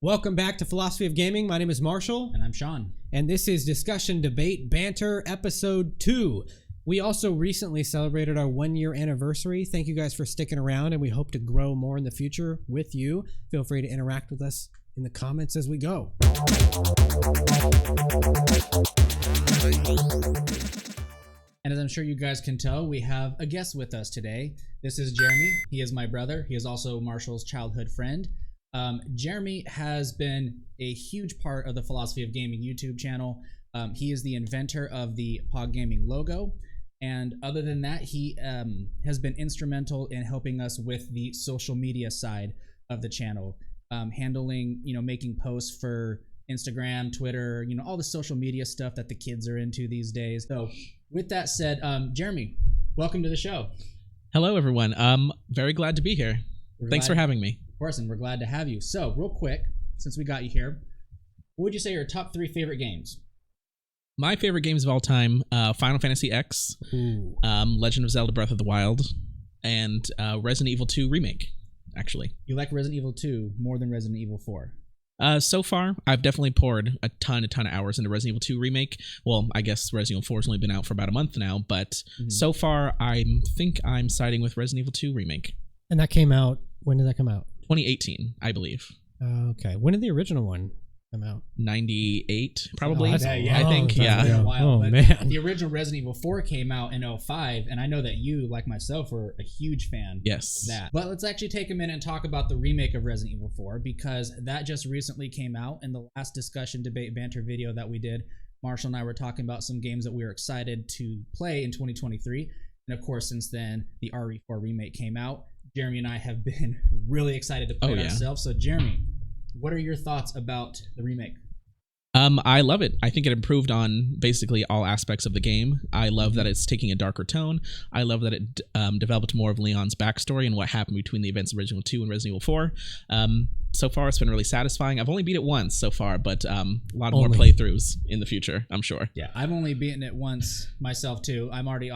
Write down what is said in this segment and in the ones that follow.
Welcome back to Philosophy of Gaming. My name is Marshall. And I'm Shawn. And this is Discussion, Debate, Banter, Episode 2. We also recently celebrated our 1-year anniversary. Thank you guys for sticking around, and we hope to grow more in the future with you. Feel free to interact with us in the comments as we go. And as I'm sure you guys can tell, we have a guest with us today. This is Jeremy. He is my brother. He is also Marshall's childhood friend. Jeremy has been a huge part of the Philosophy of Gaming YouTube channel. He is the inventor of the Pog Gaming logo. And other than that, he has been instrumental in helping us with the social media side of the channel, handling, making posts for Instagram, Twitter, all the social media stuff that the kids are into these days. So with that said, Jeremy, welcome to the show. Hello, everyone. Very glad to be here. Thanks for having me. Of course, and we're glad to have you. So real quick, since we got you here, what would you say are your top 3 favorite games? My favorite games of all time, Final Fantasy X, Legend of Zelda Breath of the Wild, and Resident Evil 2 Remake, actually. You like Resident Evil 2 more than Resident Evil 4? So far, I've definitely poured a ton of hours into Resident Evil 2 Remake. Well, I guess Resident Evil 4 has only been out for about a month now, but so far, I think I'm siding with Resident Evil 2 Remake. And that came out, when did that come out? 2018, I believe. Okay. When did the original one come out? 98, probably. Oh, I think, yeah. Man. The original Resident Evil 4 came out in 2005, and I know that you, like myself, were a huge fan of that. But let's actually take a minute and talk about the remake of Resident Evil 4, because that just recently came out. In the last discussion, debate, banter video that we did, Marshall and I were talking about some games that we were excited to play in 2023. And of course, since then, the RE4 remake came out. Jeremy and I have been really excited to play it ourselves. So, Jeremy, what are your thoughts about the remake? I love it. I think it improved on basically all aspects of the game. I love that it's taking a darker tone. I love that it developed more of Leon's backstory and what happened between the events of Resident Evil 2 and Resident Evil 4. So far, it's been really satisfying. I've only beat it once so far, but a lot more playthroughs in the future, I'm sure. Yeah, I've only beaten it once myself, too. I'm already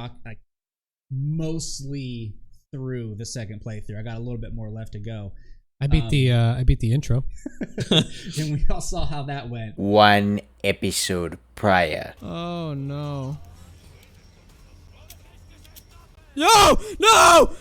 mostly through the second playthrough. I got a little bit more left to go. I beat the intro. And we all saw how that went. 1 episode prior. Oh no. No! No!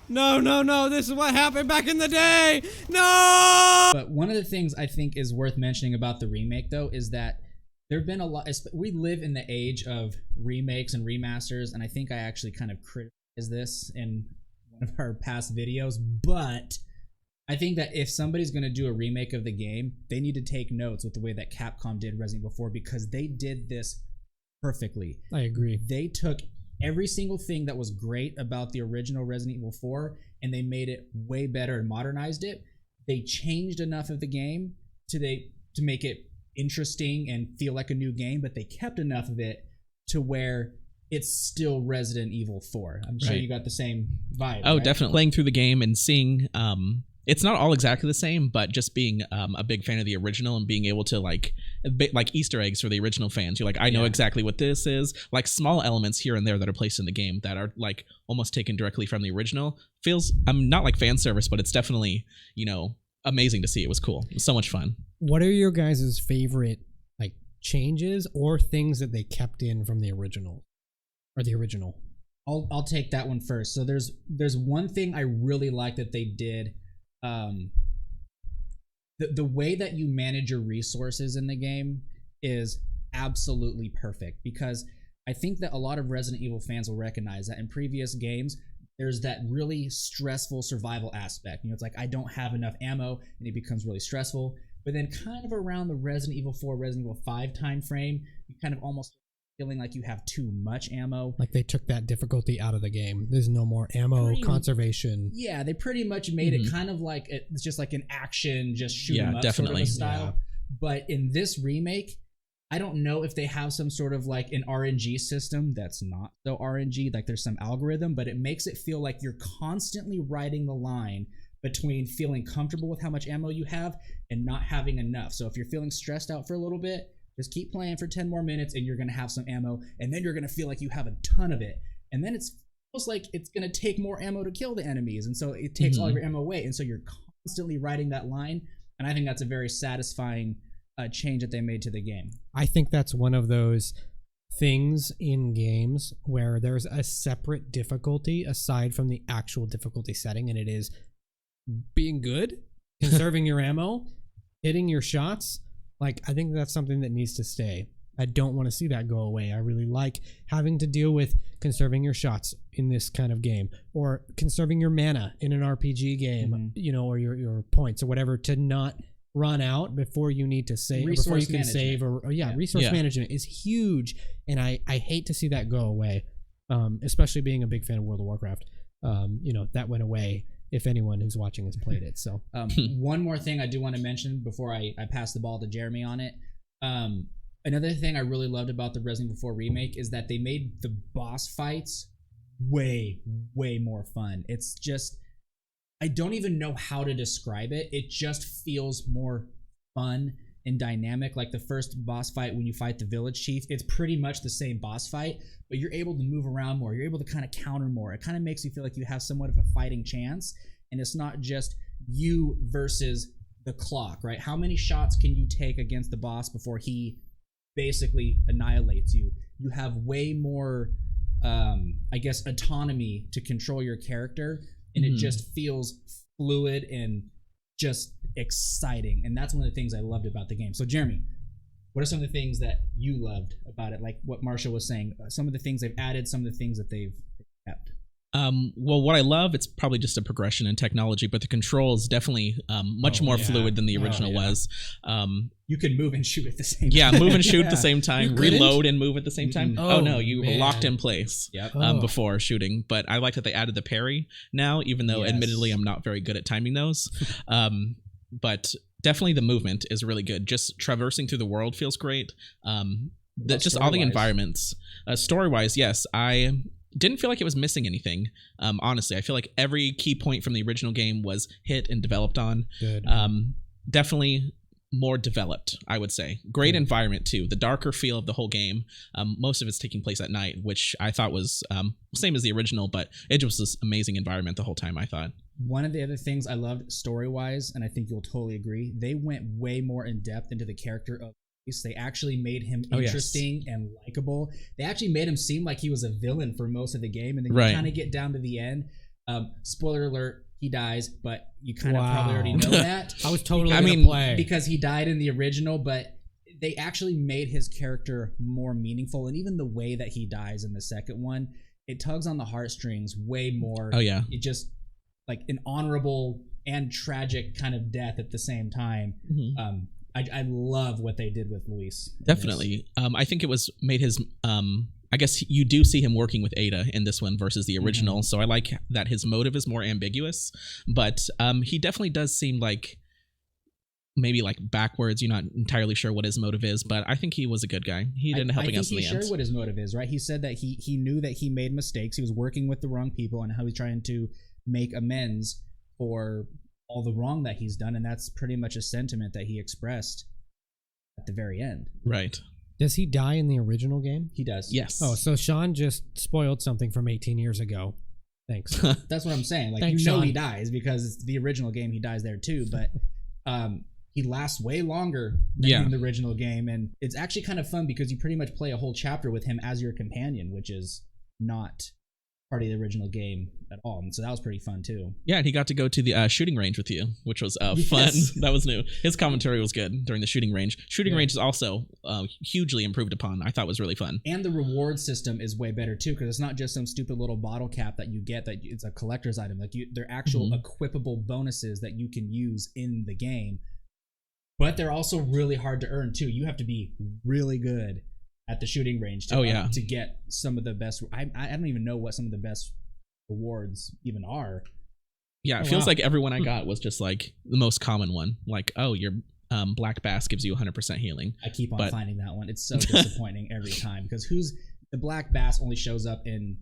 No! No, this is what happened back in the day! No! But one of the things I think is worth mentioning about the remake, though, is that there have been a lot. We live in the age of remakes and remasters, and I think I actually kind of criticized this in one of our past videos, but I think that if somebody's going to do a remake of the game, they need to take notes with the way that Capcom did Resident Evil 4, because they did this perfectly. I agree. They took every single thing that was great about the original Resident Evil 4 and they made it way better and modernized it. They changed enough of the game to make it interesting and feel like a new game, but they kept enough of it to where it's still Resident Evil 4. I'm sure you got the same vibe. Oh, right? definitely. Playing through the game and seeing, it's not all exactly the same, but just being a big fan of the original and being able to like Easter eggs for the original fans. You're like, I know exactly what this is. Like small elements here and there that are placed in the game that are like almost taken directly from the original. Feels, not like fan service, but it's definitely, amazing to see. It was cool. It was so much fun. What are your guys' favorite like changes or things that they kept in from the original? Or the original? I'll take that one first. So there's one thing I really like that they did. The way that you manage your resources in the game is absolutely perfect, because I think that a lot of Resident Evil fans will recognize that in previous games there's that really stressful survival aspect. It's like I don't have enough ammo and it becomes really stressful. But then kind of around the Resident Evil 4, Resident Evil 5 time frame, you kind of almost feeling like you have too much ammo. Like they took that difficulty out of the game. There's no more ammo conservation. Yeah, they pretty much made it kind of like it's just like an action, just shoot 'em up definitely. sort of a style. But in this remake, I don't know if they have some sort of like an RNG system that's not so RNG, like there's some algorithm, but it makes it feel like you're constantly riding the line between feeling comfortable with how much ammo you have and not having enough. So if you're feeling stressed out for a little bit, just keep playing for 10 more minutes and you're going to have some ammo, and then you're going to feel like you have a ton of it. And then it's almost like it's going to take more ammo to kill the enemies, and so it takes all your ammo away, and so you're constantly writing that line, and I think that's a very satisfying change that they made to the game. I think that's one of those things in games where there's a separate difficulty aside from the actual difficulty setting, and it is being good, conserving your ammo, hitting your shots. Like, I think that's something that needs to stay. I don't want to see that go away. I really like having to deal with conserving your shots in this kind of game, or conserving your mana in an RPG game, you know, or your points or whatever, to not run out before you need to save, before you can save, or resource management is huge, and I hate to see that go away, especially being a big fan of World of Warcraft. You know, that went away if anyone who's watching has played it. So one more thing I do want to mention before I pass the ball to Jeremy on it. Another thing I really loved about the Resident Evil 4 remake is that they made the boss fights way more fun. It's just, I don't even know how to describe it. It just feels more fun and dynamic. Like the first boss fight when you fight the village chief, it's pretty much the same boss fight, but you're able to move around more. You're able to kind of counter more. It kind of makes you feel like you have somewhat of a fighting chance, and it's not just you versus the clock, right? How many shots can you take against the boss before he basically annihilates you? You have way more, I guess, autonomy to control your character, and it just feels fluid and just exciting. And that's one of the things I loved about the game. So Jeremy, what are some of the things that you loved about it? Like what Marshall was saying, some of the things they've added, some of the things that they've kept. Well, what I love, it's probably just a progression in technology, but the control is definitely much more fluid than the original was. You can move and shoot at the same time. Yeah, move and shoot at the same time, reload and move at the same time. Oh no, you were locked in place before shooting. But I like that they added the parry now, even though admittedly I'm not very good at timing those. But definitely the movement is really good. Just traversing through the world feels great. Just all the environments. Story-wise, yes, I didn't feel like it was missing anything. Honestly, I feel like every key point from the original game was hit and developed on. Good. Definitely more developed, I would say. Great environment too. The darker feel of the whole game. Most of it's taking place at night, which I thought was same as the original, but it was this amazing environment the whole time, I thought. One of the other things I loved story-wise, and I think you'll totally agree, they went way more in depth into the character of Luis. They actually made him interesting and likable. They actually made him seem like he was a villain for most of the game, and then you kind of get down to the end. Spoiler alert, he dies, but you kind of probably already know that. I was totally gonna play. Because he died in the original, but they actually made his character more meaningful, and even the way that he dies in the second one, it tugs on the heartstrings way more. It just, like, an honorable and tragic kind of death at the same time. I love what they did with Luis. Definitely. I think it was made his I guess you do see him working with Ada in this one versus the original, so I like that his motive is more ambiguous, but he definitely does seem like maybe like backwards. You're not entirely sure what his motive is, but I think he was a good guy. He ended up helping us in the end. He shared what his motive is, right? He said that he knew that he made mistakes. He was working with the wrong people and how he's trying to make amends for all the wrong that he's done, and that's pretty much a sentiment that he expressed at the very end. Right. Does he die in the original game? He does. Yes. Oh, so Shawn just spoiled something from 18 years ago. Thanks. That's what I'm saying. Like, Thanks, you know, Shawn. he dies because it's the original game. He dies there too, but he lasts way longer than in the original game, and it's actually kind of fun because you pretty much play a whole chapter with him as your companion, which is not part of the original game at all, and so that was pretty fun too. Yeah, and he got to go to the shooting range with you, which was fun. That was new. His commentary was good during the shooting range. Shooting range is also hugely improved upon. I thought was really fun. And the reward system is way better too, because it's not just some stupid little bottle cap that you get, that it's a collector's item. Like, they're actual equipable bonuses that you can use in the game, but they're also really hard to earn too. You have to be really good at the shooting range to get some of the best. I don't even know what some of the best rewards even are. Yeah, it feels like everyone I got was just like the most common one. Like, oh, your black bass gives you 100% healing. I keep on finding that one. It's so disappointing every time, because the black bass only shows up in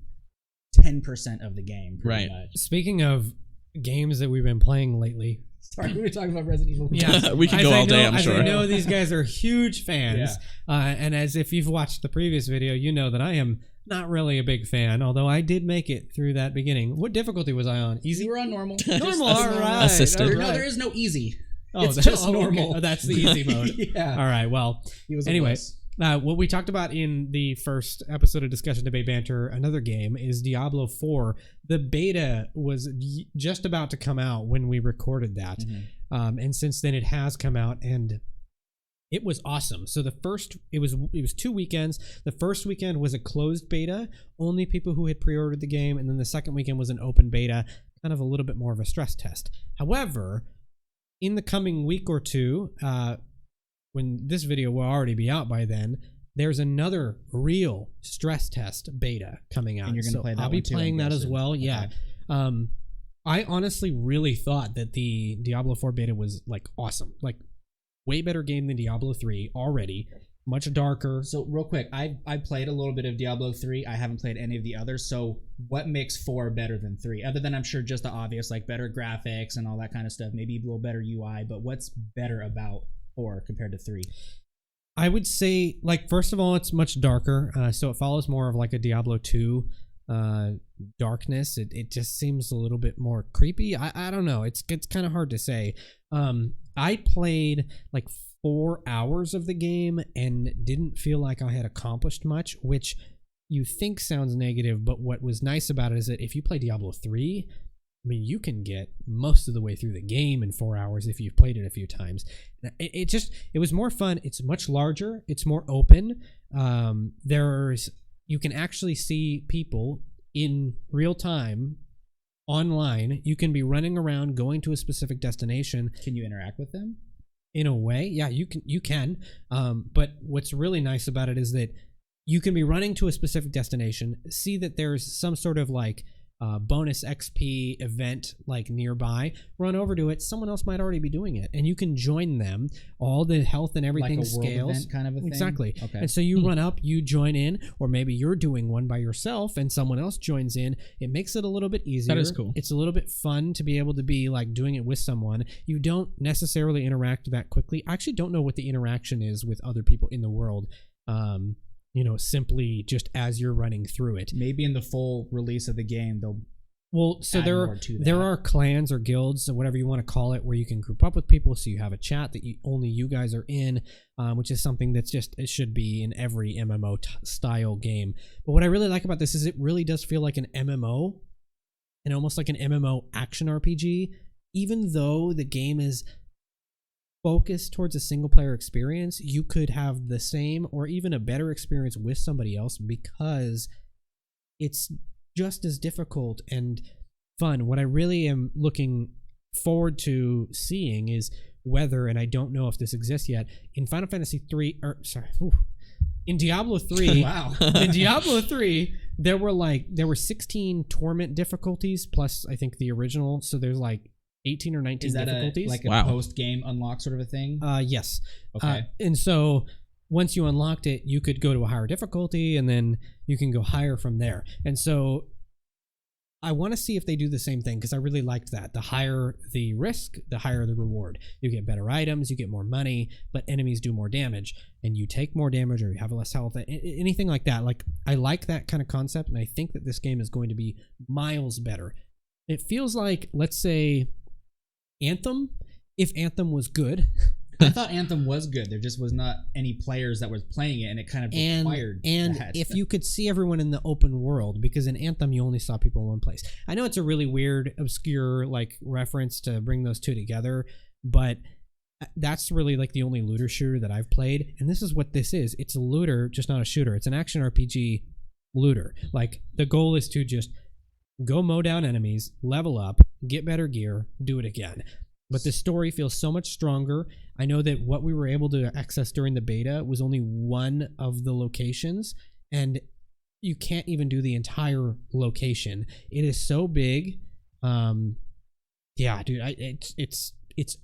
10% of the game. Right. Much. Speaking of games that we've been playing lately. Sorry, we were talking about Resident Evil. Yeah, we could go all day, I'm sure. I know these guys are huge fans, and as if you've watched the previous video, you know that I am Not really a big fan, although I did make it through that beginning. What difficulty was I on? Easy? You were on normal. Normal, all right. Assisted. all No, right. there is no easy. Oh, It's that's just okay. normal. Oh, that's the easy mode. Yeah. All right, well, He was a anyway, wuss. what we talked about in the first episode of Discussion Debate Banter, another game, is Diablo 4. The beta was just about to come out when we recorded that. And since then it has come out, and it was awesome. So the first, it was 2 weekends. The first weekend was a closed beta, only people who had pre-ordered the game, and then the second weekend was an open beta, kind of a little bit more of a stress test. However, in the coming week or two, when this video will already be out by then, there's another real stress test beta coming out. And you're going to So play that I'll be one too, playing I'm that as guessing. well. Yeah. Okay. I honestly really thought that the Diablo 4 beta was like awesome. Like way better game than Diablo 3 already. Much darker. So real quick, I played a little bit of Diablo 3. I haven't played any of the others. So what makes 4 better than 3? Other than I'm sure just the obvious, like better graphics and all that kind of stuff. Maybe a little better UI. But what's better about 4 compared to 3? I would say, like, first of all, it's much darker. So it follows more of like a Diablo 2 darkness. It just seems a little bit more creepy. I don't know. It's kind of hard to say. I played like 4 hours of the game and didn't feel like I had accomplished much, which you think sounds negative, but what was nice about it is that if you play Diablo 3, I mean, you can get most of the way through the game in 4 hours if you've played it a few times. It was more fun. It's much larger. It's more open. You can actually see people in real time online. You can be running around going to a specific destination. Can you interact with them? In a way, yeah, you can. But what's really nice about it is that you can be running to a specific destination, see that there's some sort of like bonus XP event like nearby, run over to it. Someone else might already be doing it, and you can join them. All the health and everything Like a world scales, event kind of a thing? Exactly. Okay. And so you run up, you join in, or maybe you're doing one by yourself and someone else joins in. It makes it a little bit easier. That is cool. It's a little bit fun to be able to be like doing it with someone. You don't necessarily interact that quickly. I actually don't know what the interaction is with other people in the world. Simply just as you're running through it. Maybe in the full release of the game, they'll So add more to there that. are clans or guilds or whatever you want to call it where you can group up with people, so you have a chat that only you guys are in, which is something that's it should be in every MMO style game. But what I really like about this is it really does feel like an MMO and almost like an MMO action RPG, even though the game is focused towards a single player experience. You could have the same or even a better experience with somebody else because it's just as difficult and fun. What I really am looking forward to seeing is whether, and I don't know if this exists yet, in Final Fantasy 3, in Diablo 3, Wow. in Diablo 3, there were 16 torment difficulties plus I think the original, so there's like 18 or 19 Is that difficulties. a Wow. post-game unlock sort of a thing? Yes. Okay. And so once you unlocked it, you could go to a higher difficulty and then you can go higher from there. And so I want to see if they do the same thing because I really liked that. The higher the risk, the higher the reward. You get better items, you get more money, but enemies do more damage and you take more damage or you have less health, anything like that. Like, I like that kind of concept, and I think that this game is going to be miles better. It feels like, let's say, Anthem, if Anthem was good. I thought Anthem was good. There just was not any players that were playing it, and it kind of required that. If you could see everyone in the open world, because in Anthem you only saw people in one place. I know it's a really weird, obscure like reference to bring those two together, but that's really like the only looter shooter that I've played, and this is what this is. It's a looter, just not a shooter. It's an action RPG looter. Like, the goal is to just go mow down enemies, level up, get better gear, do it again. But the story feels so much stronger. I know that what we were able to access during the beta was only one of the locations, and you can't even do the entire location. It is so big. Yeah, dude, it's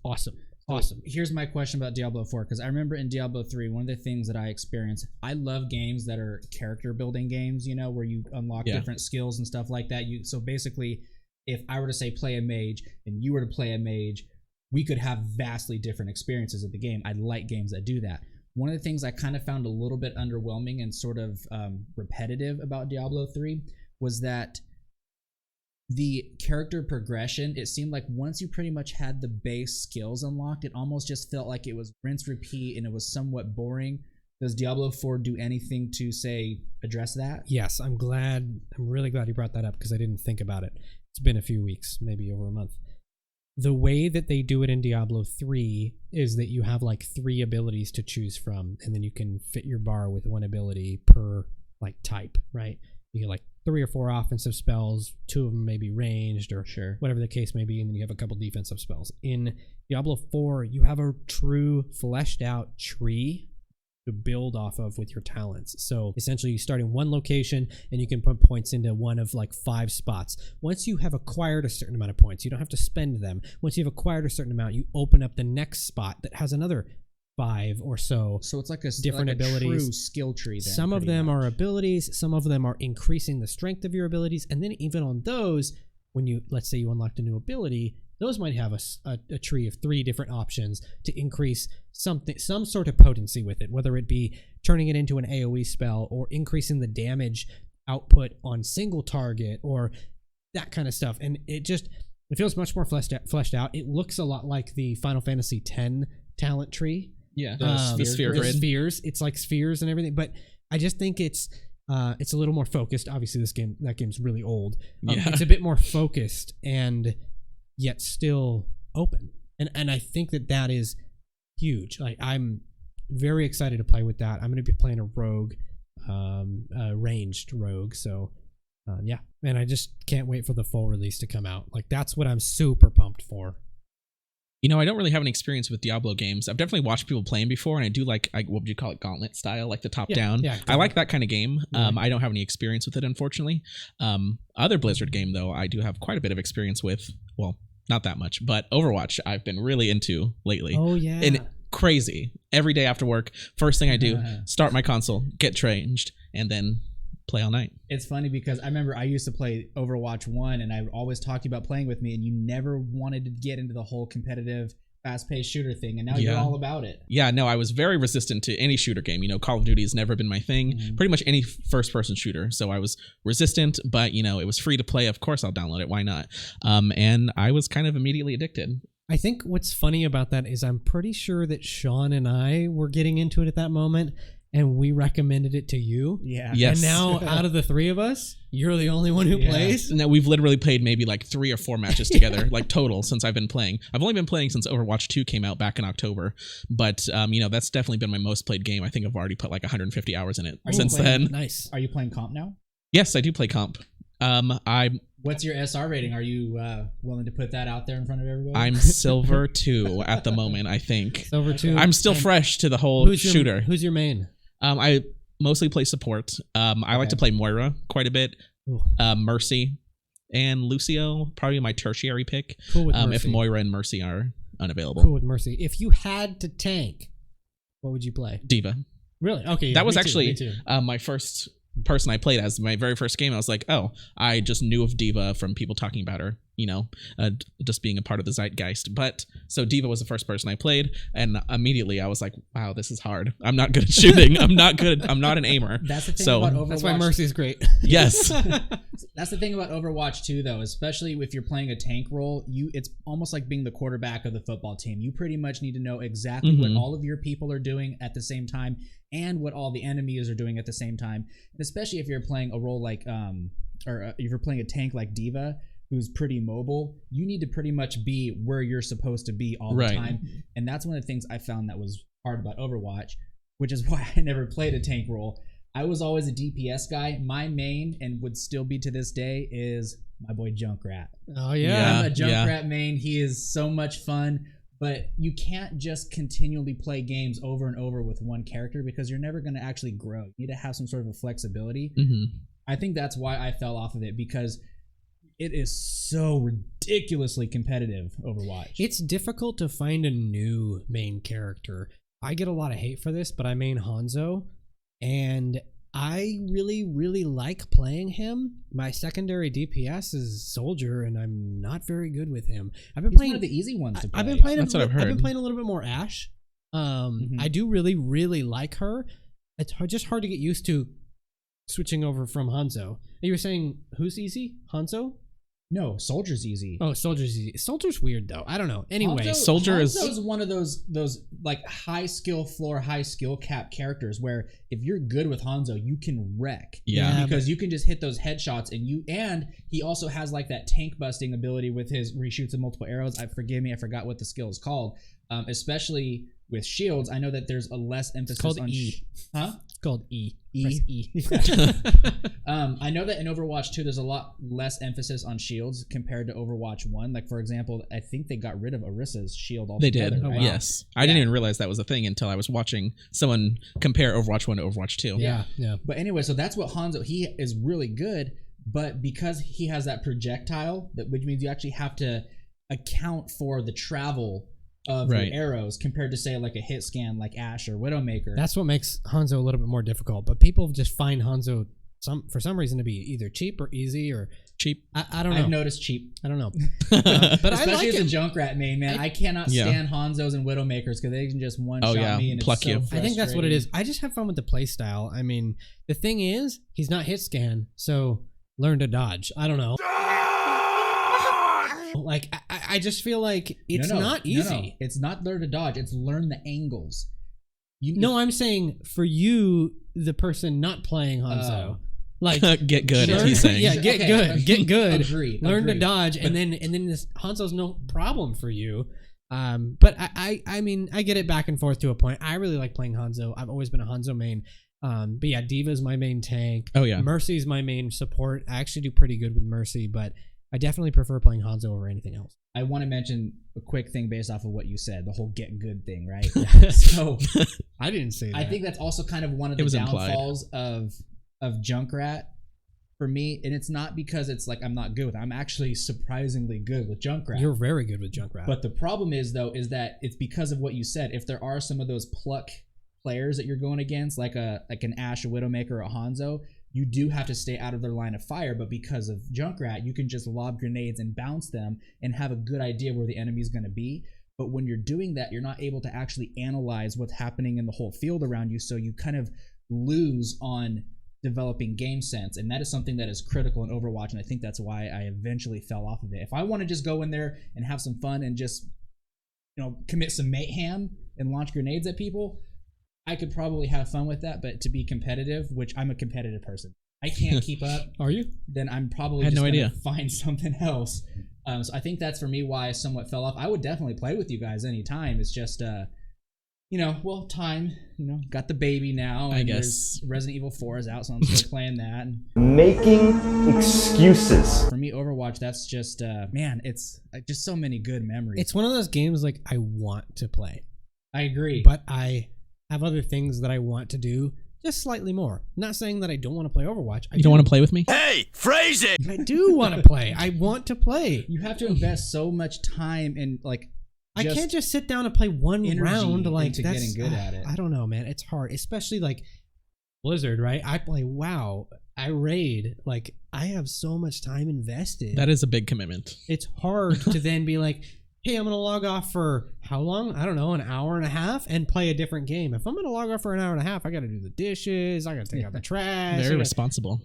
awesome. Awesome. Here's my question about Diablo 4, because I remember in Diablo 3, one of the things that I experienced, I love games that are character building games, where you unlock different skills and stuff like that. So basically, if I were to say play a mage and you were to play a mage, we could have vastly different experiences of the game. I like games that do that. one of the things I kind of found a little bit underwhelming and sort of repetitive about Diablo 3 was that the character progression, it seemed like once you pretty much had the base skills unlocked, it almost just felt like it was rinse repeat and it was somewhat boring. Does Diablo 4 do anything to, say, address that? Yes, I'm really glad you brought that up because I didn't think about it. It's been a few weeks, maybe over a month. The way that they do it in Diablo 3 is that you have like 3 abilities to choose from, and then you can fit your bar with 1 ability per like type, right? You get like 3 or 4 offensive spells, 2 of them may be ranged or whatever the case may be, and then you have a couple defensive spells. In Diablo 4, you have a true fleshed out tree to build off of with your talents. So essentially you start in one location and you can put points into one of like 5 spots. Once you have acquired a certain amount of points, you don't have to spend them. Once you've acquired a certain amount, you open up the next spot that has another 5 or so. So it's like a different like abilities. A true skill tree. Then, some of them are abilities, some of them are increasing the strength of your abilities, and then even on those, when you, let's say you unlocked a new ability, those might have a tree of 3 different options to increase some sort of potency with it, whether it be turning it into an AoE spell or increasing the damage output on single target or that kind of stuff. And it feels much more fleshed out. It looks a lot like the Final Fantasy X talent tree. Yeah, the sphere grid. Spheres. It's like spheres and everything, but I just think it's a little more focused. Obviously, that game's really old. It's a bit more focused and yet still open, and I think that is huge. Like, I'm very excited to play with that. I'm going to be playing a rogue, ranged rogue. So yeah, and I just can't wait for the full release to come out. Like, that's what I'm super pumped for. You know, I don't really have any experience with Diablo games. I've definitely watched people playing before, and I do like, what would you call it, gauntlet style, like the top down. Yeah, I like that kind of game. I don't have any experience with it, unfortunately. Other Blizzard game, though, I do have quite a bit of experience with. Well, not that much, but Overwatch I've been really into lately. Oh, yeah. And crazy. Every day after work, first thing I do, start my console, get changed, and then play all night. It's funny because I remember I used to play Overwatch 1 and I would always talk to you about playing with me, and you never wanted to get into the whole competitive fast-paced shooter thing, and now you're all about it. Yeah, no, I was very resistant to any shooter game. You know, Call of Duty has never been my thing. Pretty much any first-person shooter. So I was resistant, but, you know, it was free to play. Of course I'll download it. Why not? And I was kind of immediately addicted. I think what's funny about that is I'm pretty sure that Shawn and I were getting into it at that moment, and we recommended it to you. Yeah. Yes. And now, out of the 3 of us, you're the only one who plays. No, we've literally played maybe like 3 or 4 matches together, like total, since I've been playing. I've only been playing since Overwatch 2 came out back in October, but you know, that's definitely been my most played game. I think I've already put like 150 hours in it since then. Nice. Are you playing comp now? Yes, I do play comp. What's your SR rating? Are you willing to put that out there in front of everybody? I'm Silver 2 at the moment, I think. Silver 2. I'm still fresh to the whole shooter. Who's your main? I mostly play support. I like to play Moira quite a bit. Mercy and Lucio, probably my tertiary pick. Cool with Mercy. If Moira and Mercy are unavailable. Cool with Mercy. If you had to tank, what would you play? Diva. Really? Okay. That was actually my first person I played as. My very first game, I was like, oh, I just knew of Diva from people talking about her, you know, just being a part of the zeitgeist. But so Diva was the first person I played, and immediately I was like, wow, this is hard. I'm not good at shooting. I'm not good. I'm not an aimer. That's the thing about Overwatch. That's why Mercy's great. Yes. That's the thing about Overwatch too, though, especially if you're playing a tank role. It's almost like being the quarterback of the football team. You pretty much need to know exactly what all of your people are doing at the same time and what all the enemies are doing at the same time. And especially if you're playing a role like if you're playing a tank like Diva, who's pretty mobile, you need to pretty much be where you're supposed to be all the time. And that's one of the things I found that was hard about Overwatch, which is why I never played a tank role. I was always a DPS guy. My main, and would still be to this day, is my boy Junkrat. Oh, yeah. I'm a Junkrat main. He is so much fun. But you can't just continually play games over and over with one character because you're never going to actually grow. You need to have some sort of a flexibility. I think that's why I fell off of it, because it is so ridiculously competitive, Overwatch. It's difficult to find a new main character. I get a lot of hate for this, but I main Hanzo, and I really, really like playing him. My secondary DPS is Soldier, and I'm not very good with him. I've been playing one of the easy ones to play. I've been playing. That's what I've heard. I've been playing a little bit more Ashe. I do really, really like her. It's just hard to get used to switching over from Hanzo. You were saying who's easy? Hanzo? No, Soldier's easy. Oh, Soldier's easy. Soldier's weird though. I don't know. Anyway, Hanzo's one of those like high skill floor, high skill cap characters where if you're good with Hanzo, you can wreck. Yeah. Because you can just hit those headshots and he also has like that tank busting ability with his where he shoots the multiple arrows. Forgive me, I forgot what the skill is called. Especially with shields, I know that there's a less emphasis on It's called E. E. Press E. I know that in Overwatch 2, there's a lot less emphasis on shields compared to Overwatch 1. Like, for example, I think they got rid of Orissa's shield altogether. They did. Right? Yes. I didn't even realize that was a thing until I was watching someone compare Overwatch 1 to Overwatch 2. Yeah. But anyway, so that's what Hanzo, he is really good, but because he has that projectile, which means you actually have to account for the travel of your arrows compared to say like a hit scan like Ashe or Widowmaker. That's what makes Hanzo a little bit more difficult. But people just find Hanzo for some reason to be either cheap or easy or cheap. I don't know. I've noticed cheap. I don't know. But especially I like as it. a Junkrat main, man. I cannot stand Hanzos and Widowmakers because they can just one-shot me and pluck it's so you. frustrating. I think that's what it is. I just have fun with the play style. I mean, the thing is, he's not hit scan, so learn to dodge. I don't know. Like, I just feel like it's not easy. No. It's not learn to dodge. It's learn the angles. I'm saying for you, the person not playing Hanzo. Like get good, as he's saying. Yeah, get good. Agreed. Learn to dodge, and then this Hanzo's no problem for you. But I mean, I get it back and forth to a point. I really like playing Hanzo. I've always been a Hanzo main. But yeah, Diva's my main tank. Oh yeah, Mercy's my main support. I actually do pretty good with Mercy, but I definitely prefer playing Hanzo over anything else. I want to mention a quick thing based off of what you said, the whole get good thing, right? So I didn't say that. I think that's also kind of one of the downfalls of Junkrat for me, and it's not because it's like I'm not good with it. I'm actually surprisingly good with Junkrat. You're very good with Junkrat. But the problem is that it's because of what you said. If there are some of those pluck players that you're going against, like an Ashe, a Widowmaker, or a Hanzo, you do have to stay out of their line of fire, but because of Junkrat, you can just lob grenades and bounce them and have a good idea where the enemy's going to be. But when you're doing that, you're not able to actually analyze what's happening in the whole field around you, so you kind of lose on developing game sense, and that is something that is critical in Overwatch, and I think that's why I eventually fell off of it. If I want to just go in there and have some fun and just, commit some mayhem and launch grenades at people, I could probably have fun with that, but to be competitive, which I'm a competitive person, I can't keep up. Are you? Then I'm probably just going to find something else. So I think that's for me why I somewhat fell off. I would definitely play with you guys anytime. It's just, time. Got the baby now. And I guess Resident Evil 4 is out, so I'm still playing that. Making excuses. For me, Overwatch, that's just, it's just so many good memories. It's one of those games like I want to play. I agree. But I have other things that I want to do just slightly more. Not saying that I don't want to play Overwatch. You don't want to play with me? Hey, phrase it! I do want to play. I want to play. You have to invest so much time in, I can't just sit down and play one round into getting good at it. I don't know, man. It's hard, especially like Blizzard, right? I play WoW. I raid. Like, I have so much time invested. That is a big commitment. It's hard to then be like, hey, I'm going to log off for how long? I don't know, an hour and a half and play a different game. If I'm going to log off for an hour and a half, I got to do the dishes. I got to take out the trash. Very responsible.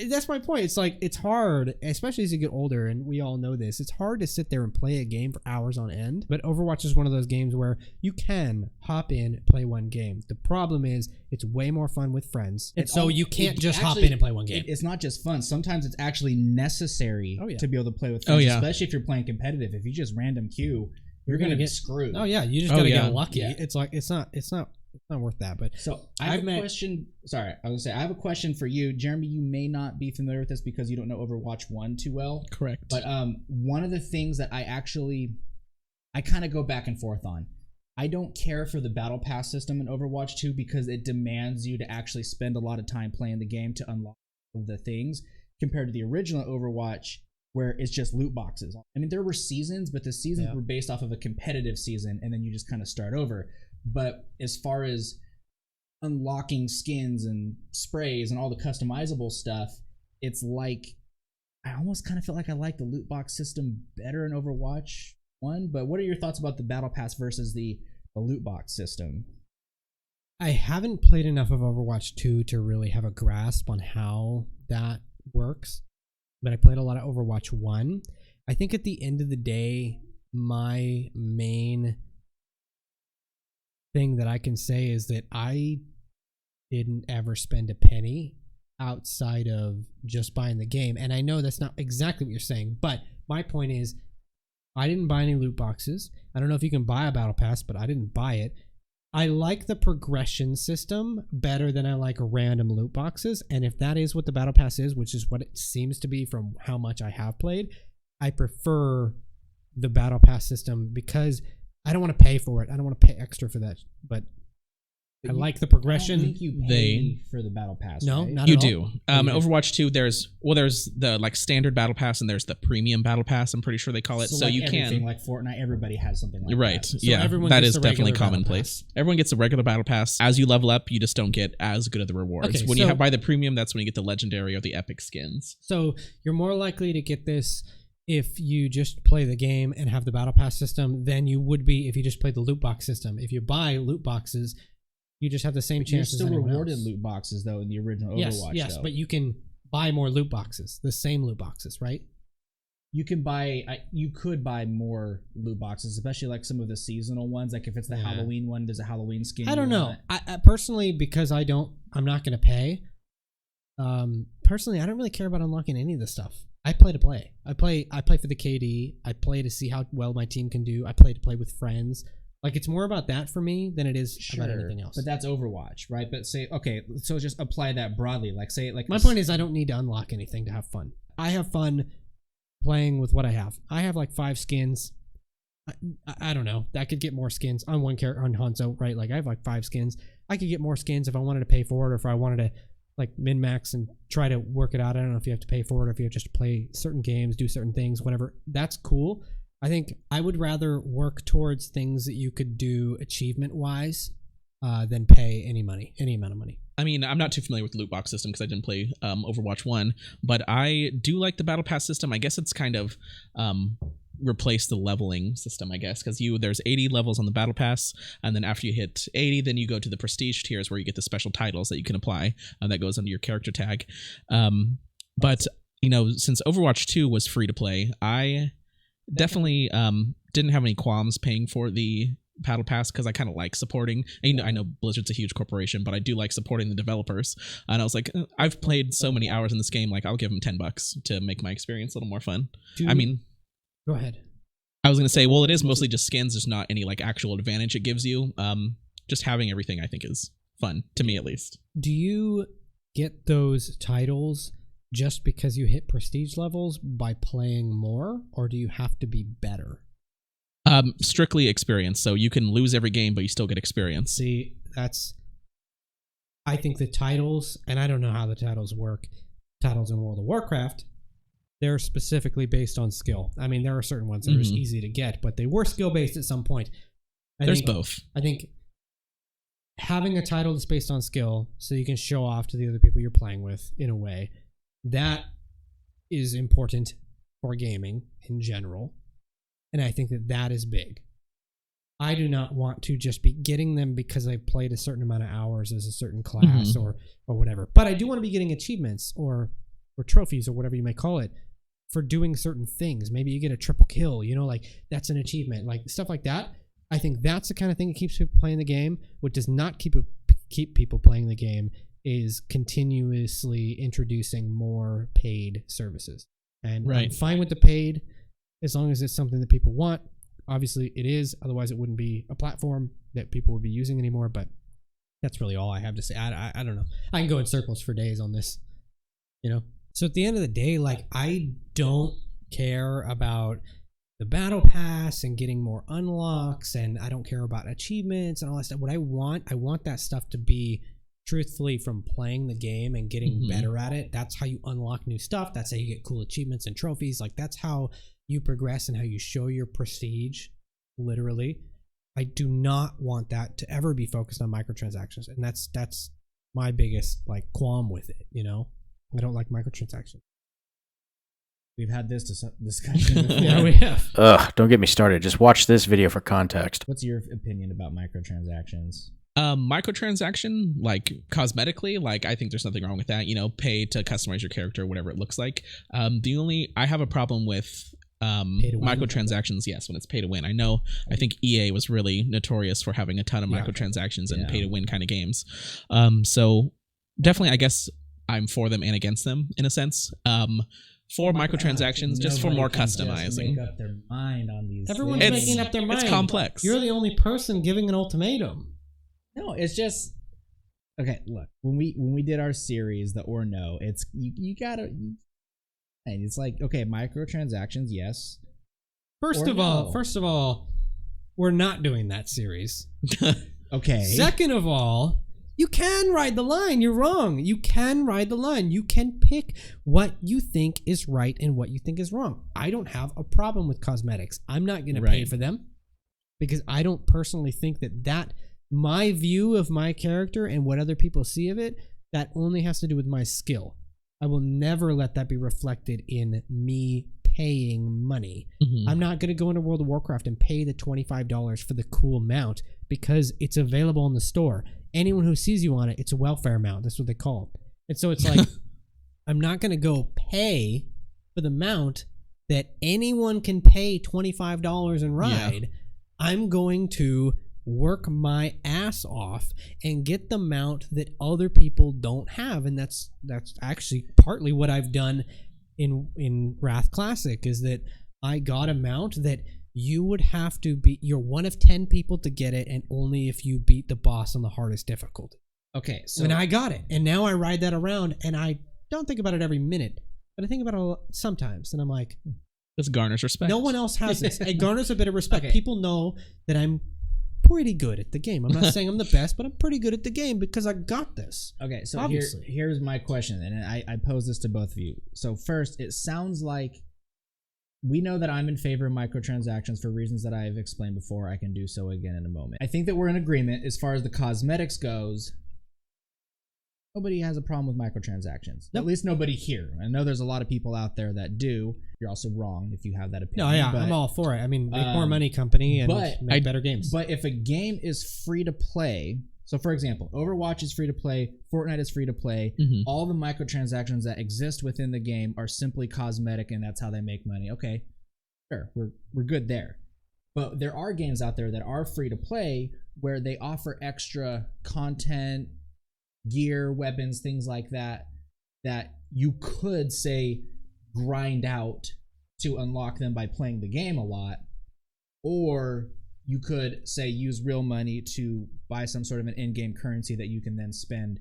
That's my point. It's like, it's hard, especially as you get older, and we all know this. It's hard to sit there and play a game for hours on end. But Overwatch is one of those games where you can hop in, play one game. The problem is it's way more fun with friends. And so you can't just hop in and play one game. It's not just fun. Sometimes it's actually necessary to be able to play with friends. Especially if you're playing competitive. If you just random queue, you're gonna get screwed. Oh yeah, you just gotta get lucky. Yeah. It's like it's not worth that. But so I have a question. Sorry, I was gonna say I have a question for you, Jeremy. You may not be familiar with this because you don't know Overwatch 1 too well. Correct. But one of the things that I kind of go back and forth on. I don't care for the battle pass system in Overwatch 2 because it demands you to actually spend a lot of time playing the game to unlock the things compared to the original Overwatch, where it's just loot boxes. I mean, there were seasons, but the seasons were based off of a competitive season, and then you just kind of start over. But as far as unlocking skins and sprays and all the customizable stuff, it's like I almost kind of feel like I like the loot box system better in Overwatch 1. But what are your thoughts about the battle pass versus the loot box system. I haven't played enough of Overwatch 2 to really have a grasp on how that works, but I played a lot of Overwatch 1. I think at the end of the day, my main thing that I can say is that I didn't ever spend a penny outside of just buying the game. And I know that's not exactly what you're saying, but my point is I didn't buy any loot boxes. I don't know if you can buy a battle pass, but I didn't buy it. I like the progression system better than I like random loot boxes. And if that is what the battle pass is, which is what it seems to be from how much I have played, I prefer the battle pass system because I don't want to pay for it. I don't want to pay extra for that, but I like the progression. I don't think you pay for the battle pass. No, right? not You at do. all. In Overwatch 2, there's the like standard battle pass and there's the premium battle pass. I'm pretty sure they call it. So like you everything, can like Fortnite, everybody has something like right. that. So Yeah, everyone that gets is the definitely regular battle commonplace. pass. Everyone gets a regular battle pass. As you level up, you just don't get as good of the rewards. Okay, When so- you buy the premium, that's when you get the legendary or the epic skins. So you're more likely to get this if you just play the game and have the battle pass system than you would be if you just play the loot box system. If you buy loot boxes, you just have the same You're chance as still anyone rewarded else. loot boxes though in the original Overwatch. Yes, though. but you can buy more loot boxes, the same loot boxes, right? you can buy. You could buy more loot boxes, especially like some of the seasonal ones. Like if it's the Yeah. Halloween one, there's a Halloween skin. I don't you know. want. I personally, because I'm not going to pay. Personally, I don't really care about unlocking any of this stuff. I play to play. I play for the KD. I play to see how well my team can do. I play to play with friends. Like it's more about that for me than it is about anything else. But that's Overwatch, right? But say, okay, so just apply that broadly. Like say, like My point is, I don't need to unlock anything to have fun. I have fun playing with what I have. I have like 5 skins. I don't know. I could get more skins on one character on Hanzo, right? Like I have like 5 skins. I could get more skins if I wanted to pay for it, or if I wanted to like min max and try to work it out. I don't know if you have to pay for it, or if you have just to play certain games, do certain things, whatever. That's cool. I think I would rather work towards things that you could do achievement wise than pay any amount of money. I mean, I'm not too familiar with the loot box system because I didn't play Overwatch 1, but I do like the battle pass system. I guess it's kind of replaced the leveling system, I guess, because there's 80 levels on the battle pass, and then after you hit 80, then you go to the prestige tiers where you get the special titles that you can apply, and that goes under your character tag. But, since Overwatch 2 was free to play, I definitely didn't have any qualms paying for the battle pass because I kind of like supporting. I know Blizzard's a huge corporation, but I do like supporting the developers. And I was like, I've played so many hours in this game, like I'll give them $10 to make my experience a little more fun. Go ahead. I was gonna say, well, it is mostly just skins. There's not any like actual advantage it gives you. Just having everything, I think, is fun to me at least. Do you get those titles just because you hit prestige levels by playing more, or do you have to be better? Strictly experience. So you can lose every game, but you still get experience. See, I think the titles, and I don't know how the titles work, titles in World of Warcraft, they're specifically based on skill. I mean, there are certain ones that are just easy to get, but they were skill-based at some point. There's both. I think having a title that's based on skill so you can show off to the other people you're playing with in a way, that is important for gaming in general. And I think that is big. I do not want to just be getting them because I played a certain amount of hours as a certain class or whatever. But I do want to be getting achievements or trophies or whatever you may call it for doing certain things. Maybe you get a triple kill, like that's an achievement, like stuff like that. I think that's the kind of thing that keeps people playing the game. What does not keep people playing the game is continuously introducing more paid services. And I'm fine with the paid as long as it's something that people want. Obviously it is, otherwise it wouldn't be a platform that people would be using anymore. But that's really all I have to say. I don't know. I can go in circles for days on this, So at the end of the day, like, I don't care about the battle pass and getting more unlocks, and I don't care about achievements and all that stuff. What I want that stuff to be truthfully from playing the game and getting better at it. That's how you unlock new stuff. That's how you get cool achievements and trophies. Like, that's how you progress and how you show your prestige, literally. I do not want that to ever be focused on microtransactions, and that's my biggest like qualm with it. I don't like microtransactions. We've had this discussion before. Yeah, we have. Ugh, don't get me started. Just watch this video for context. What's your opinion about microtransactions? Microtransaction, like cosmetically, like I think there's nothing wrong with that. You know, pay to customize your character, whatever it looks like. I have a problem with microtransactions. Yes, when it's pay to win. I think EA was really notorious for having a ton of microtransactions and pay to win kind of games. So definitely, I guess I'm for them and against them in a sense. For microtransactions, just for more customizing. Make up their mind on these. Everyone's It's- making up their mind. It's complex. You're the only person giving an ultimatum. No, it's just okay. Look, when we did our series, the or no, it's you gotta. And it's like, okay, microtransactions, yes. First of all, we're not doing that series. Okay. Second of all, you can ride the line. You're wrong. You can ride the line. You can pick what you think is right and what you think is wrong. I don't have a problem with cosmetics. I'm not going to pay for them because I don't personally think that my view of my character and what other people see of it, that only has to do with my skill. I will never let that be reflected in me paying money. I'm not going to go into World of Warcraft and pay the $25 for the cool mount because it's available in the store. Anyone who sees you on it, it's a welfare mount. That's what they call it. And so it's like, I'm not going to go pay for the mount that anyone can pay $25 and ride. Yeah. I'm going to work my ass off and get the mount that other people don't have, and that's actually partly what I've done in Wrath Classic, is that I got a mount that you would have to be, you're one of 10 people to get it, and only if you beat the boss on the hardest difficulty. Okay, so and I got it, and now I ride that around, and I don't think about it every minute, but I think about it sometimes, and I'm like, this garners respect. No one else has this. It garners a bit of respect. Okay. People know that I'm pretty good at the game. I'm not saying I'm the best, but I'm pretty good at the game because I got this. Okay, so obviously. Here's my question, and I pose this to both of you. So first, it sounds like we know that I'm in favor of microtransactions for reasons that I've explained before. I can do so again in a moment. I think that we're in agreement as far as the cosmetics goes. Nobody has a problem with microtransactions. Nope. At least nobody here. I know there's a lot of people out there that do. You're also wrong if you have that opinion. No, yeah, I'm all for it. I mean, make more money, company, and make better games. But if a game is free to play, so for example, Overwatch is free to play, Fortnite is free to play, all the microtransactions that exist within the game are simply cosmetic, and that's how they make money. Okay, sure, we're good there. But there are games out there that are free to play where they offer extra content, gear, weapons, things like that you could say grind out to unlock them by playing the game a lot, or you could say use real money to buy some sort of an in-game currency that you can then spend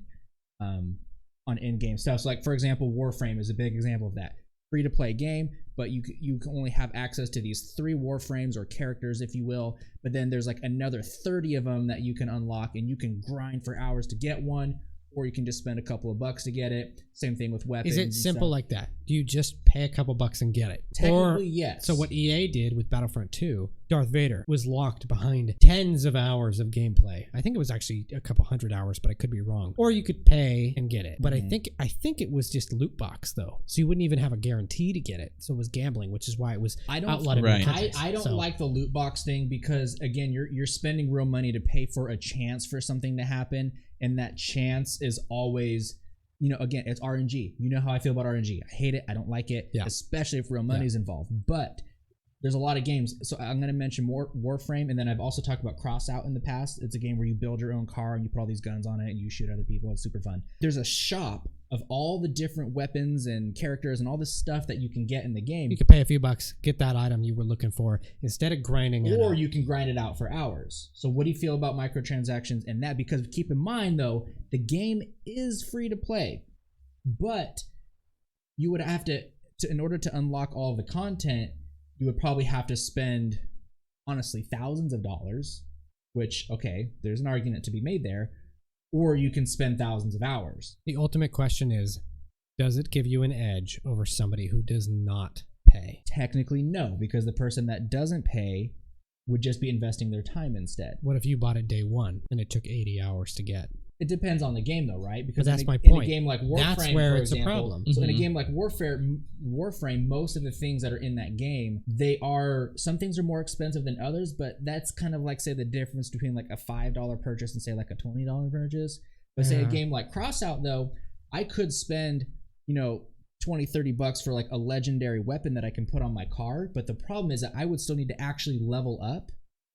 on in-game stuff. So like, for example, Warframe is a big example of that. Free to play game, but you can only have access to these 3 Warframes or characters, if you will, but then there's like another 30 of them that you can unlock, and you can grind for hours to get one, or you can just spend a couple of bucks to get it. Same thing with weapons. Is it simple like that? Do you just pay a couple bucks and get it? Technically, yes. So what EA did with Battlefront 2, Darth Vader was locked behind tens of hours of gameplay. I think it was actually a couple hundred hours, but I could be wrong. Or you could pay and get it. But I think it was just loot box though. So you wouldn't even have a guarantee to get it. So it was gambling, which is why it was outlawed in many countries. I don't like the loot box thing because again, you're spending real money to pay for a chance for something to happen. And that chance is always, again, it's RNG. You know how I feel about RNG. I hate it. I don't like it, especially if real money is involved. But there's a lot of games. So I'm going to mention more Warframe, and then I've also talked about Crossout in the past. It's a game where you build your own car and you put all these guns on it and you shoot other people. It's super fun. There's a shop of all the different weapons and characters and all this stuff that you can get in the game. You could pay a few bucks, get that item you were looking for, instead of grinding it. Or you can grind it out for hours. So what do you feel about microtransactions and that? Because keep in mind, though, the game is free to play. But you would have to in order to unlock all of the content, you would probably have to spend, honestly, thousands of dollars, which, okay, there's an argument to be made there. Or you can spend thousands of hours. The ultimate question is, does it give you an edge over somebody who does not pay? Technically, no, because the person that doesn't pay would just be investing their time instead. What if you bought it day one and it took 80 hours to get? It depends on the game, though, right? Because But that's my in point. a game like Warframe, That's where for it's a example, problem. So in a Mhm. game like Warframe, most of the things that are in that game, some things are more expensive than others, but that's kind of like, say, the difference between like a $5 purchase and say like a $20 purchase. But say a Yeah. game like Crossout, though, I could spend, $20-30 for like a legendary weapon that I can put on my card, but the problem is that I would still need to actually level up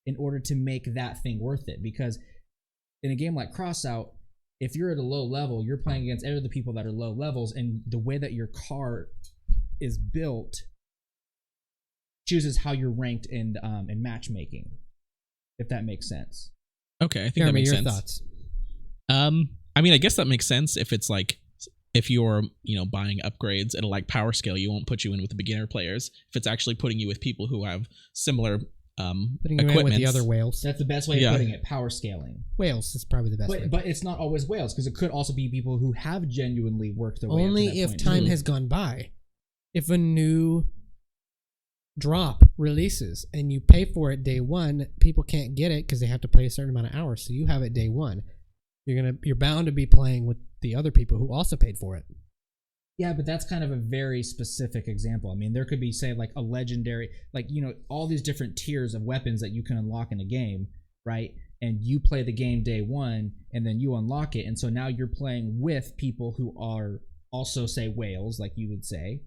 in order to make that thing worth it, because in a game like Crossout, if you're at a low level, you're playing against other people that are low levels, and the way that your car is built chooses how you're ranked in matchmaking, if that makes sense. Okay, I think Jeremy, that makes your sense. thoughts? I mean, I guess that makes sense if it's like if you're buying upgrades and like power scale, you won't put you in with the beginner players. If it's actually putting you with people who have similar Putting you in with the other whales. That's the best way of putting it, power scaling. Whales is probably the best way. But it's not always whales, because it could also be people who have genuinely worked their way up to Only that if point. time has gone by. If a new drop releases and you pay for it day one, people can't get it because they have to play a certain amount of hours. So you have it day one. You're bound to be playing with the other people who also paid for it. Yeah, but that's kind of a very specific example. I mean, there could be, say, like a legendary, like, all these different tiers of weapons that you can unlock in a game, right? And you play the game day one, and then you unlock it. And so now you're playing with people who are also, say, whales, like you would say.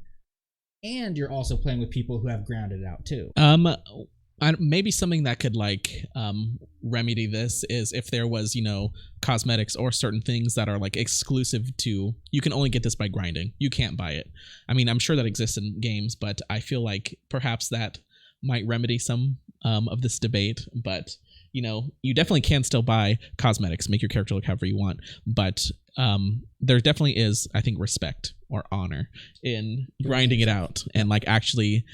And you're also playing with people who have grounded it out, too. Maybe something that could like remedy this is if there was cosmetics or certain things that are like exclusive to, you can only get this by grinding, you can't buy it. I mean, I'm sure that exists in games, but I feel like perhaps that might remedy some of this debate. But you definitely can still buy cosmetics, make your character look however you want, but there definitely is, I think, respect or honor in grinding it out and like actually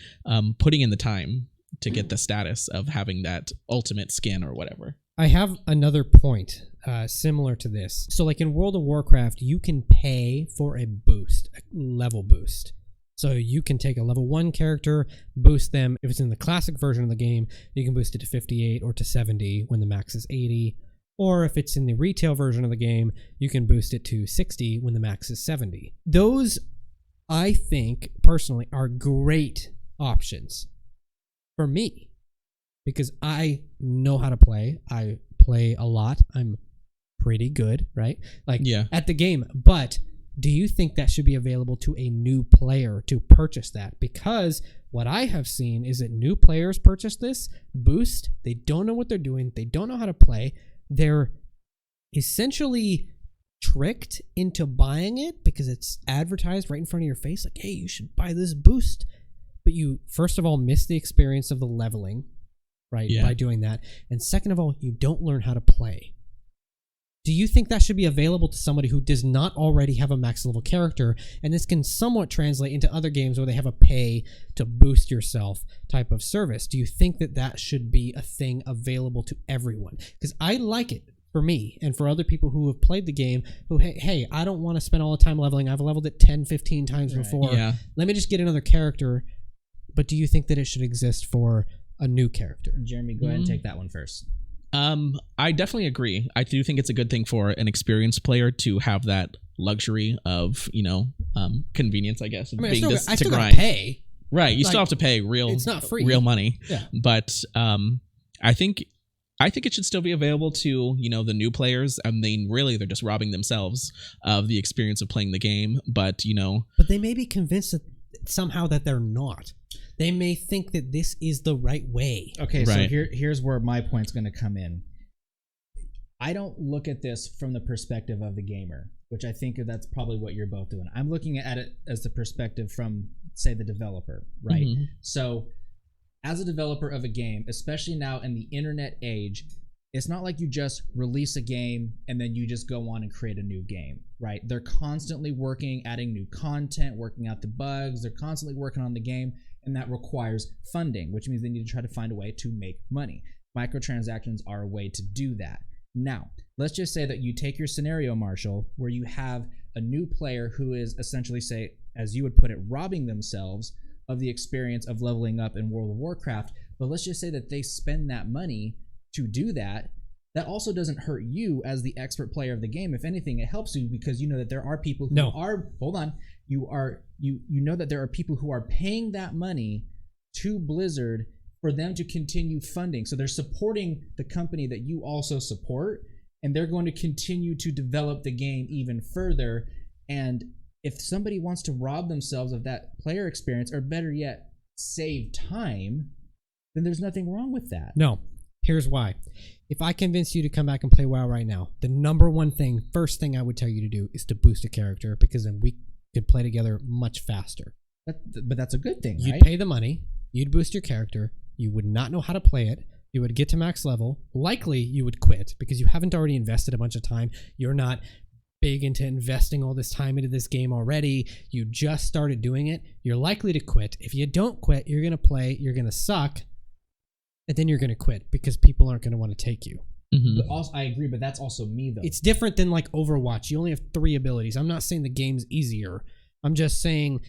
putting in the time to get the status of having that ultimate skin or whatever. I have another point similar to this. So like in World of Warcraft, you can pay for a boost, a level boost. So you can take a level 1 character, boost them. If it's in the classic version of the game, you can boost it to 58 or to 70 when the max is 80. Or if it's in the retail version of the game, you can boost it to 60 when the max is 70. Those, I think, personally, are great options for me, because I know how to play. I play a lot. I'm pretty good, right? At the game. But do you think that should be available to a new player to purchase that? Because what I have seen is that new players purchase this boost. They don't know what they're doing. They don't know how to play. They're essentially tricked into buying it because it's advertised right in front of your face. Like, hey, you should buy this boost. But you, first of all, miss the experience of the leveling, right, by doing that. And second of all, you don't learn how to play. Do you think that should be available to somebody who does not already have a max level character? And this can somewhat translate into other games where they have a pay to boost yourself type of service. Do you think that that should be a thing available to everyone? Because I like it for me and for other people who have played the game who, hey, I don't want to spend all the time leveling. I've leveled it 10, 15 times before. Yeah. Let me just get another character. But do you think that it should exist for a new character? Jeremy, go ahead and take that one first. I definitely agree. I do think it's a good thing for an experienced player to have that luxury of, convenience, I guess, of being I still grind. gotta pay. Right, you still have to pay it's not free. real money. Yeah. But I think it should still be available to, the new players. I mean, really, they're just robbing themselves of the experience of playing the game. But, But they may be convinced that somehow that they're not. They may think that this is the right way. Okay, right. So here's where my point's going to come in. I don't look at this from the perspective of the gamer, which I think that's probably what you're both doing. I'm looking at it as the perspective from, say, the developer, right? Mm-hmm. So as a developer of a game, especially now in the internet age, it's not like you just release a game and then you just go on and create a new game, right? They're constantly working, adding new content, working out the bugs. They're constantly working on the game, and that requires funding, which means they need to try to find a way to make money. Microtransactions are a way to do that. Now, let's just say that you take your scenario, Marshall, where you have a new player who is essentially, say, as you would put it, robbing themselves of the experience of leveling up in World of Warcraft. But let's just say that they spend that money to do that, that also doesn't hurt you as the expert player of the game. If anything, it helps you because you know that there are people who are, hold on, you know that there are people who are paying that money to Blizzard for them to continue funding. So they're supporting the company that you also support, and they're going to continue to develop the game even further. And if somebody wants to rob themselves of that player experience, or better yet, save time, then there's nothing wrong with that. No. Here's why. If I convince you to come back and play WoW right now, the number one thing, first thing I would tell you to do is to boost a character, because then we could play together much faster. But that's a good thing, You'd right? pay the money, you'd boost your character, you would not know how to play it, you would get to max level, likely you would quit because you haven't already invested a bunch of time, you're not big into investing all this time into this game already, you just started doing it, you're likely to quit. If you don't quit, you're going to play, you're going to suck, and then you're going to quit because people aren't going to want to take you. Mm-hmm. But also, I agree, but that's also me, though. It's different than like Overwatch. You only have 3 abilities. I'm not saying the game's easier. I'm just saying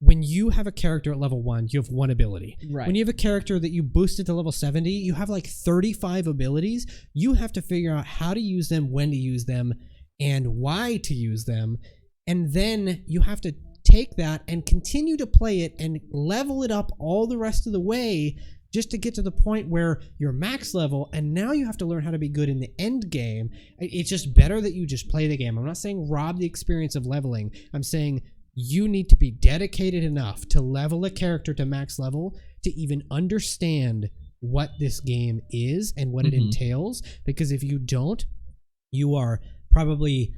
when you have a character at level 1, you have 1 ability. Right. When you have a character that you boosted to level 70, you have like 35 abilities. You have to figure out how to use them, when to use them, and why to use them. And then you have to take that and continue to play it and level it up all the rest of the way just to get to the point where you're max level, and now you have to learn how to be good in the end game. It's just better that you just play the game. I'm not saying rob the experience of leveling. I'm saying you need to be dedicated enough to level a character to max level to even understand what this game is and what it entails. Because if you don't, you are probably,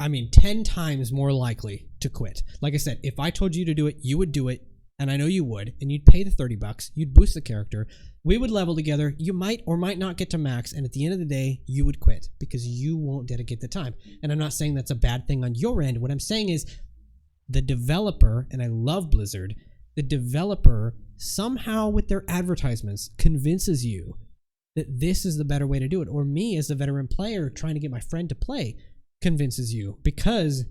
10 times more likely to quit. Like I said, if I told you to do it, you would do it. And I know you would, and you'd pay the $30, you'd boost the character, we would level together, you might or might not get to max, and at the end of the day, you would quit because you won't dedicate the time. And I'm not saying that's a bad thing on your end. What I'm saying is the developer, and I love Blizzard, the developer somehow with their advertisements convinces you that this is the better way to do it. Or me as a veteran player trying to get my friend to play convinces you because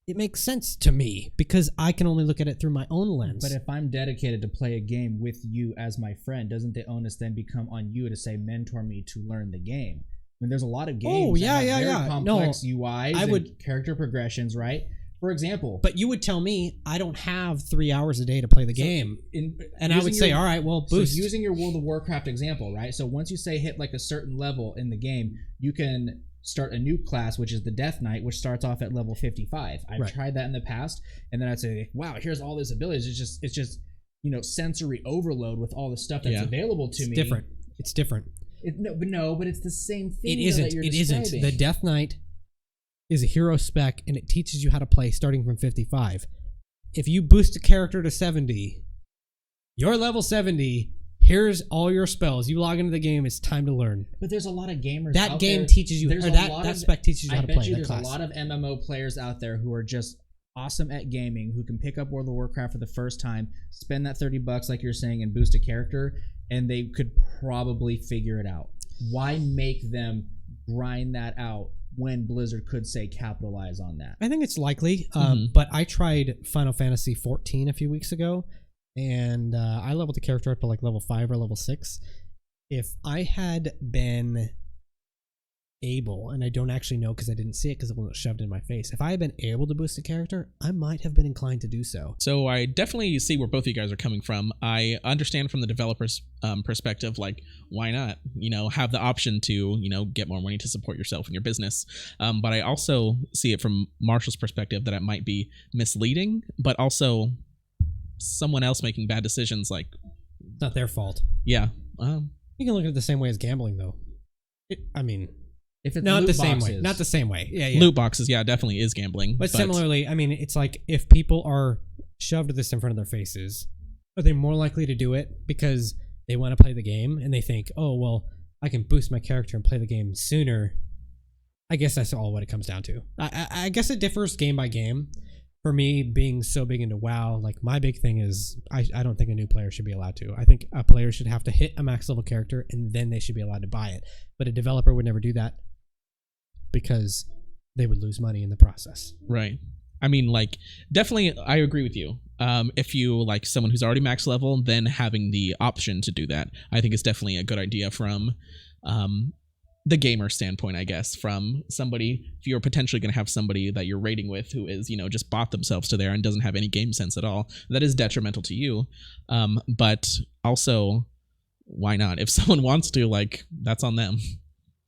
it makes sense to me because I can only look at it through my own lens. But if I'm dedicated to play a game with you as my friend, doesn't the onus then become on you to say, mentor me to learn the game? I mean, there's a lot of games that have very complex UIs and character progressions, right? For example. But you would tell me I don't have 3 hours a day to play the game. And I would say, all right, well, boost. So using your World of Warcraft example, right? So once you say hit like a certain level in the game, you can start a new class, which is the Death Knight, which starts off at level 55. I've tried that in the past, and then I'd say, wow, here's all these abilities. It's just sensory overload with all the stuff that's available to me. It's different. But it's the same thing. It isn't. It isn't. The Death Knight is a hero spec, and it teaches you how to play starting from 55. If you boost a character to 70, you're level 70. Here's all your spells. You log into the game. It's time to learn. But there's a lot of gamers. That out game there, teaches you, or that spec teaches you how to play. I bet you there's a lot of MMO players out there who are just awesome at gaming, who can pick up World of Warcraft for the first time, spend that $30 like you're saying, and boost a character, and they could probably figure it out. Why make them grind that out when Blizzard could say capitalize on that? I think it's likely, but I tried Final Fantasy 14 a few weeks ago. And I leveled the character up to like level 5 or level 6. If I had been able, and I don't actually know because I didn't see it because it wasn't shoved in my face, if I had been able to boost the character, I might have been inclined to do so. So I definitely see where both of you guys are coming from. I understand from the developer's perspective, like, why not, have the option to, get more money to support yourself and your business. But I also see it from Marshall's perspective that it might be misleading, but also someone else making bad decisions, like it's not their fault. Yeah. You can look at it the same way as gambling, though. If it's not the same way, not the same way. Yeah. Loot boxes, definitely is gambling. But similarly, it's like if people are shoved this in front of their faces, are they more likely to do it because they want to play the game and they think, oh well, I can boost my character and play the game sooner? I guess that's all what it comes down to. I guess it differs game by game. For me, being so big into WoW, like my big thing is I don't think a new player should be allowed to. I think a player should have to hit a max level character and then they should be allowed to buy it. But a developer would never do that because they would lose money in the process. Right. Definitely, I agree with you. If you like someone who's already max level, then having the option to do that, I think is definitely a good idea from the gamer standpoint, I guess, from somebody, if you're potentially going to have somebody that you're raiding with who is, just bought themselves to there and doesn't have any game sense at all, that is detrimental to you. But also, why not? If someone wants to, like, that's on them.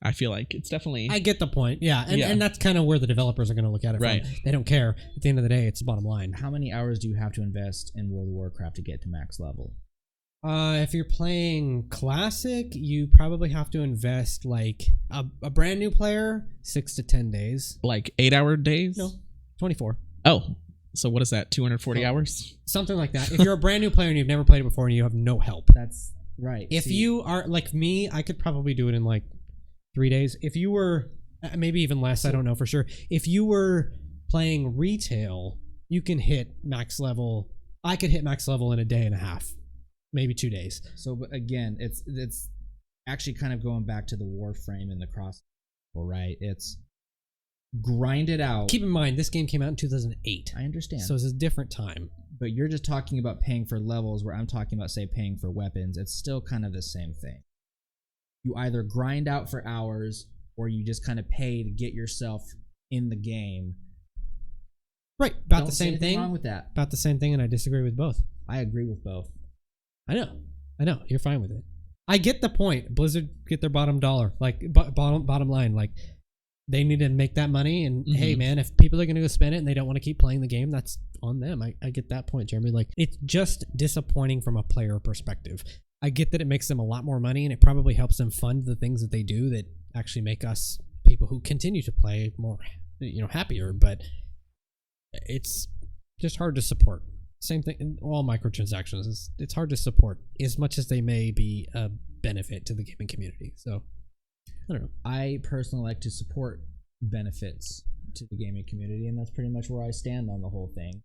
I feel like it's definitely... I get the point. Yeah. And that's kind of where the developers are going to look at it right. from. They don't care. At the end of the day, it's the bottom line. How many hours do you have to invest in World of Warcraft to get to max level? If you're playing Classic, you probably have to invest, like, a brand new player, 6 to 10 days. Like 8-hour days? No, 24. Oh, so what is that, 240 hours? Something like that. If you're a brand new player and you've never played it before and you have no help. That's right. If you are, like me, I could probably do it in, like, 3 days. If you were, maybe even less, I don't know for sure. If you were playing retail, you can hit max level. I could hit max level in a day and a half. Maybe 2 days. So, but again, it's actually kind of going back to the Warframe and the cross, right? It's grind it out. Keep in mind, this game came out in 2008. I understand. So it's a different time. But you're just talking about paying for levels, where I'm talking about, say, paying for weapons. It's still kind of the same thing. You either grind out for hours, or you just kind of pay to get yourself in the game. Right. About Don't the same thing. Wrong with that. About the same thing, and I disagree with both. I agree with both. I know. You're fine with it. I get the point. Blizzard get their bottom dollar, like bottom line. Like, they need to make that money. And hey, man, if people are going to go spend it and they don't want to keep playing the game, that's on them. I get that point, Jeremy. Like, it's just disappointing from a player perspective. I get that it makes them a lot more money, and it probably helps them fund the things that they do that actually make us people who continue to play more, happier. But it's just hard to support. Same thing in all microtransactions. It's hard to support as much as they may be a benefit to the gaming community. So, I don't know. I personally like to support benefits to the gaming community, and that's pretty much where I stand on the whole thing.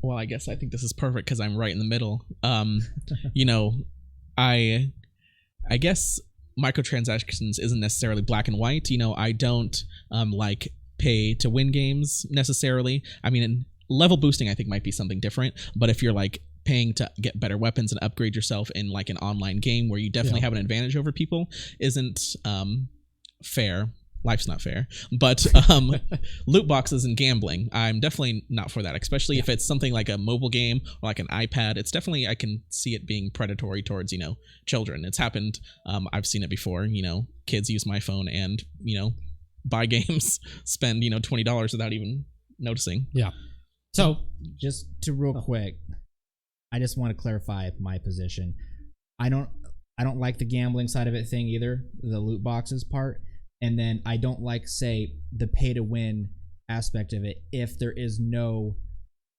Well, I guess I think this is perfect because I'm right in the middle. I guess microtransactions isn't necessarily black and white. I don't like pay to win games necessarily. I mean, level boosting I think might be something different, but if you're like paying to get better weapons and upgrade yourself in like an online game where you definitely have an advantage over people isn't fair. Life's not fair. But loot boxes and gambling, I'm definitely not for that, especially if it's something like a mobile game or like an iPad. It's definitely, I can see it being predatory towards, children. It's happened. I've seen it before. Kids use my phone and, buy games, spend, $20 without even noticing. Yeah. So, just to real quick, I just want to clarify my position. I don't like the gambling side of it thing either, the loot boxes part. And then I don't like, say, the pay to win aspect of it if there is no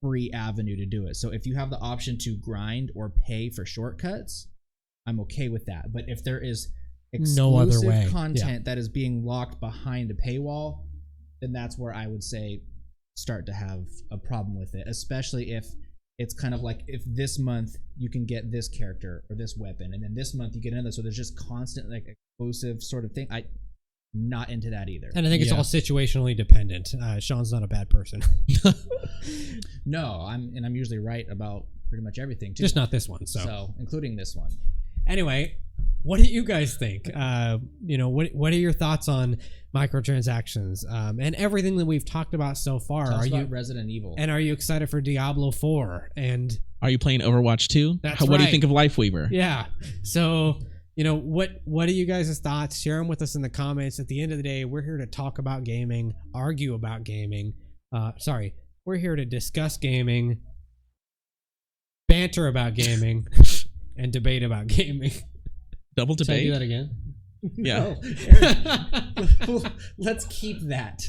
free avenue to do it. So if you have the option to grind or pay for shortcuts, I'm okay with that. But if there is exclusive content that is being locked behind a paywall, then that's where I would say start to have a problem with it, especially if it's kind of like if this month you can get this character or this weapon, and then this month you get another. So there's just constant like exclusive sort of thing. Not into that either. And I think it's all situationally dependent. Shawn's not a bad person. No, I'm usually right about pretty much everything too. Just not this one. So including this one. Anyway, what do you guys think? What are your thoughts on microtransactions and everything that we've talked about so far? Tell us about Resident Evil. And are you excited for Diablo 4? And are you playing Overwatch 2? What do you think of Lifeweaver? Yeah. So, what are you guys' thoughts? Share them with us in the comments. At the end of the day, we're here to talk about gaming, argue about gaming. We're here to discuss gaming, banter about gaming, and debate about gaming. Double debate? Should I do that again? Yeah. No. Let's keep that.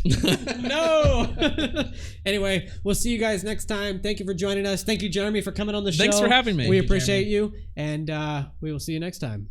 No. Anyway, we'll see you guys next time. Thank you for joining us. Thank you, Jeremy, for coming on the show. Thanks for having me. We appreciate you, and we will see you next time.